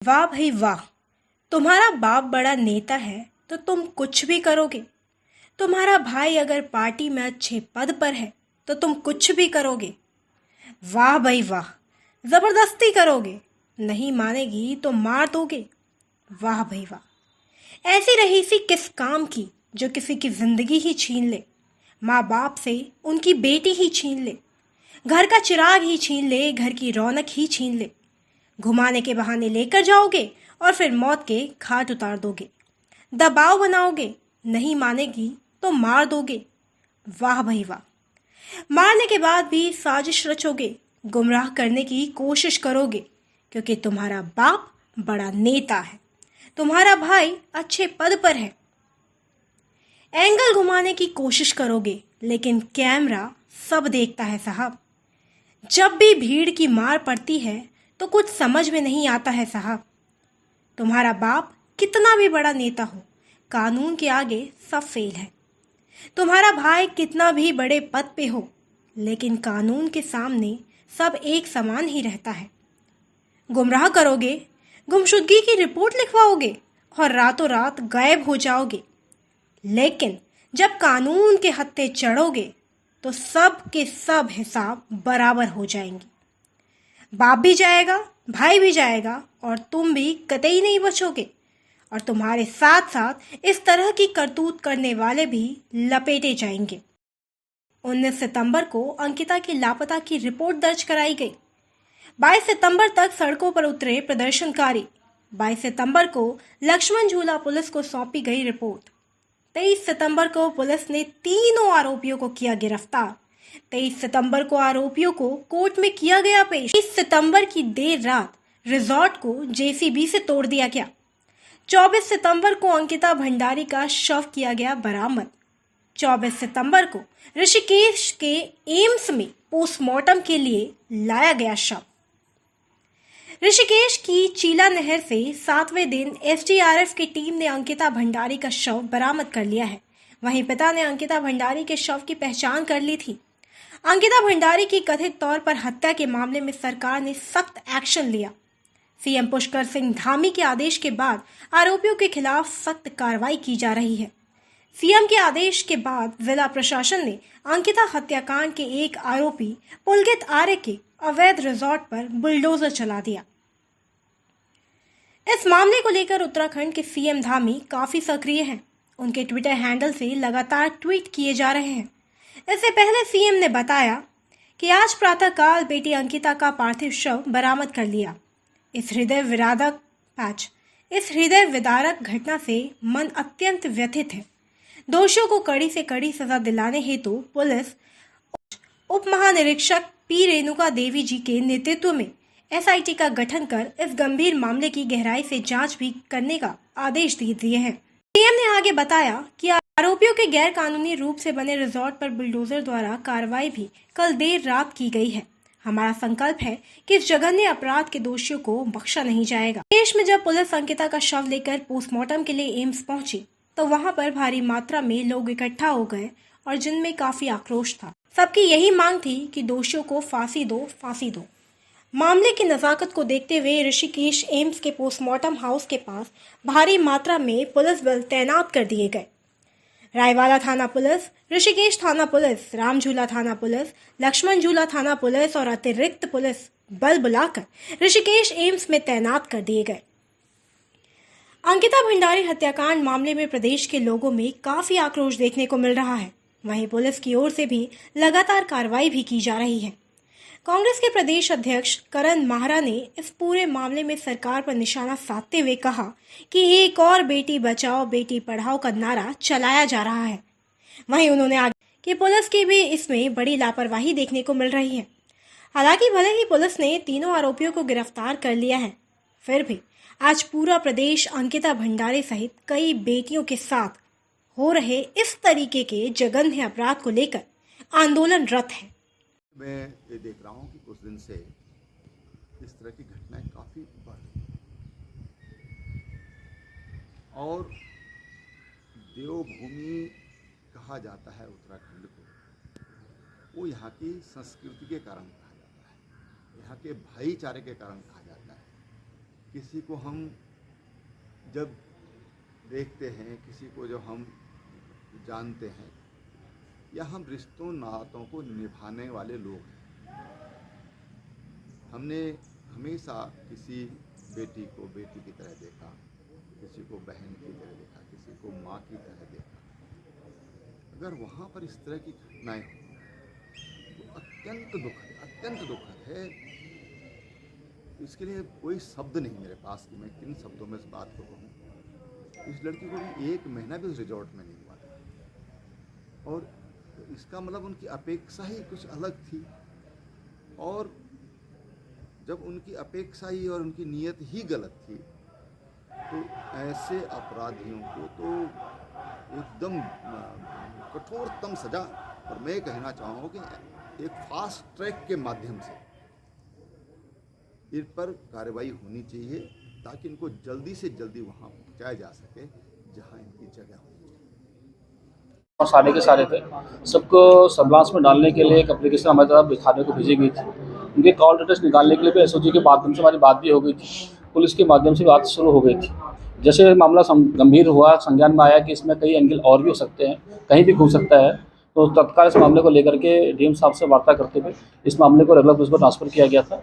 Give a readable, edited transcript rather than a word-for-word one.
वाह भाई वाह। तुम्हारा बाप बड़ा नेता है तो तुम कुछ भी करोगे। तुम्हारा भाई अगर पार्टी में अच्छे पद पर है तो तुम कुछ भी करोगे। वाह भाई वाह। जबरदस्ती करोगे, नहीं मानेगी तो मार दोगे। वाह भाई वाह। ऐसी रईसी किस काम की जो किसी की जिंदगी ही छीन ले, माँ बाप से उनकी बेटी ही छीन ले, घर का चिराग ही छीन ले, घर की रौनक ही छीन ले। घुमाने के बहाने लेकर जाओगे और फिर मौत के घाट उतार दोगे। दबाव बनाओगे, नहीं मानेगी तो मार दोगे। वाह भाई वाह। मारने के बाद भी साजिश रचोगे, गुमराह करने की कोशिश करोगे, क्योंकि तुम्हारा बाप बड़ा नेता है, तुम्हारा भाई अच्छे पद पर है। एंगल घुमाने की कोशिश करोगे, लेकिन कैमरा सब देखता है साहब। जब भी भीड़ की मार पड़ती है तो कुछ समझ में नहीं आता है साहब। तुम्हारा बाप कितना भी बड़ा नेता हो, कानून के आगे सब फेल है। तुम्हारा भाई कितना भी बड़े पद पे हो, लेकिन कानून के सामने सब एक समान ही रहता है। गुमराह करोगे, गुमशुदगी की रिपोर्ट लिखवाओगे और रातों रात गायब हो जाओगे, लेकिन जब कानून के हत्थे चढ़ोगे तो सब के सब हिसाब बराबर हो जाएंगे। बाप भी जाएगा, भाई भी जाएगा और तुम भी कतई नहीं बचोगे। और तुम्हारे साथ साथ इस तरह की करतूत करने वाले भी लपेटे जाएंगे। 19 सितंबर को अंकिता की लापता की रिपोर्ट दर्ज कराई गई। 22 सितंबर तक सड़कों पर उतरे प्रदर्शनकारी। 22 सितंबर को लक्ष्मण झूला पुलिस को सौंपी गई रिपोर्ट। 23 सितंबर को पुलिस ने तीनों आरोपियों को किया गिरफ्तार। 23 सितंबर को आरोपियों को कोर्ट में किया गया पेश। 30 सितंबर की देर रात रिजॉर्ट को जेसीबी से तोड़ दिया गया। 24 सितंबर को अंकिता भंडारी का शव किया गया बरामद। 24 सितंबर को ऋषिकेश के एम्स में पोस्टमार्टम के लिए लाया गया शव। ऋषिकेश की चीला नहर से 7वें दिन एसडीआरएफ की टीम ने अंकिता भंडारी का शव बरामद कर लिया है। वहीं पिता ने अंकिता भंडारी के शव की पहचान कर ली थी। अंकिता भंडारी की कथित तौर पर हत्या के मामले में सरकार ने सख्त एक्शन लिया। सीएम पुष्कर सिंह धामी के आदेश के बाद आरोपियों के खिलाफ सख्त कार्रवाई की जा रही है। सीएम के आदेश के बाद जिला प्रशासन ने अंकिता हत्याकांड के एक आरोपी पुलकित आर्य के अवैध रिजॉर्ट पर बुलडोजर चला दिया। इस मामले को लेकर उत्तराखंड के सीएम धामी काफी सक्रिय हैं। उनके ट्विटर हैंडल से लगातार ट्वीट किए जा रहे हैं। इससे पहले सीएम ने बताया कि आज प्रातःकाल बेटी अंकिता का पार्थिव शव बरामद कर लिया। इस हृदय विदारक घटना से मन अत्यंत व्यथित है। दोषियों को कड़ी से कड़ी सजा दिलाने हेतु पुलिस उप महानिरीक्षक पी रेणुका देवी जी के नेतृत्व में एसआईटी का गठन कर इस गंभीर मामले की गहराई से जांच भी करने का आदेश दे दिए हैं। सीएम ने आगे बताया कि आरोपियों के गैर कानूनी रूप से बने रिजॉर्ट पर बुलडोजर द्वारा कार्रवाई भी कल देर रात की गई है। हमारा संकल्प है कि इस जघन्य अपराध के दोषियों को बख्शा नहीं जाएगा। देश में जब पुलिस अंकिता का शव लेकर पोस्टमार्टम के लिए एम्स पहुंची तो वहां पर भारी मात्रा में लोग इकट्ठा हो गए और जिनमें काफी आक्रोश था। सबकी यही मांग थी कि दोषियों को फांसी दो, फांसी दो। मामले की नजाकत को देखते हुए ऋषिकेश एम्स के पोस्टमार्टम हाउस के पास भारी मात्रा में पुलिस बल तैनात कर दिए गए। रायवाला थाना पुलिस, ऋषिकेश थाना पुलिस, रामझूला थाना पुलिस, लक्ष्मण झूला थाना पुलिस और अतिरिक्त पुलिस बल बुलाकर ऋषिकेश एम्स में तैनात कर दिए गए। अंकिता भंडारी हत्याकांड मामले में प्रदेश के लोगों में काफी आक्रोश देखने को मिल रहा है। वहीं पुलिस की ओर से भी लगातार कार्रवाई भी की जा रही है। कांग्रेस के प्रदेश अध्यक्ष करण माहरा ने इस पूरे मामले में सरकार पर निशाना साधते हुए कहा कि एक और बेटी बचाओ बेटी पढ़ाओ का नारा चलाया जा रहा है। वहीं उन्होंने आगे कि पुलिस की भी इसमें बड़ी लापरवाही देखने को मिल रही है। हालांकि भले ही पुलिस ने तीनों आरोपियों को गिरफ्तार कर लिया है, फिर भी आज पूरा प्रदेश अंकिता भंडारी सहित कई बेटियों के साथ हो रहे इस तरीके के जघन्य अपराध को लेकर आंदोलनरत है। मैं ये देख रहा हूँ कि कुछ दिन से इस तरह की घटनाएं काफ़ी बढ़ रही हैं और देवभूमि कहा जाता है उत्तराखंड को, वो यहाँ की संस्कृति के कारण कहा जाता है, यहाँ के भाईचारे के कारण कहा जाता है। किसी को हम जब देखते हैं, किसी को जब हम जानते हैं, या हम रिश्तों नातों को निभाने वाले लोग हैं। हमने हमेशा किसी बेटी को बेटी की तरह देखा, किसी को बहन की तरह देखा, किसी को माँ की तरह देखा। अगर वहाँ पर इस तरह की घटनाएं हों तो अत्यंत दुखद है। इसके लिए कोई शब्द नहीं मेरे पास कि मैं किन शब्दों में इस बात को कहूँ। इस लड़की को भी 1 महीना भी उस रिजॉर्ट में नहीं हुआ था, और इसका मतलब उनकी अपेक्षा ही कुछ अलग थी। और जब उनकी अपेक्षा ही और उनकी नीयत ही गलत थी, तो ऐसे अपराधियों को तो एकदम कठोरतम सजा, और मैं कहना चाहूँगा कि एक फास्ट ट्रैक के माध्यम से इन पर कार्रवाई होनी चाहिए, ताकि इनको जल्दी से जल्दी वहाँ पहुँचाया जा सके जहाँ इनकी जगह होनी चाहिए। और सारे के सारे थे, सबको सर्विलांस में डालने के लिए एक एप्लीकेशन हमारे तरफ दिखाने को भेजी गई थी। उनके कॉल डिटेल्स निकालने के लिए भी एसओजी के माध्यम से हमारी बात भी हो गई थी, पुलिस के माध्यम से बात शुरू हो गई थी। जैसे मामला गंभीर हुआ, संज्ञान में आया कि इसमें कई एंगल और भी हो सकते हैं, कहीं भी घूम सकता है, तो तत्काल इस मामले को लेकर के डीएम साहब से वार्ता करते हुए इस मामले को रेगुलर पुलिस को ट्रांसफ़र किया गया था।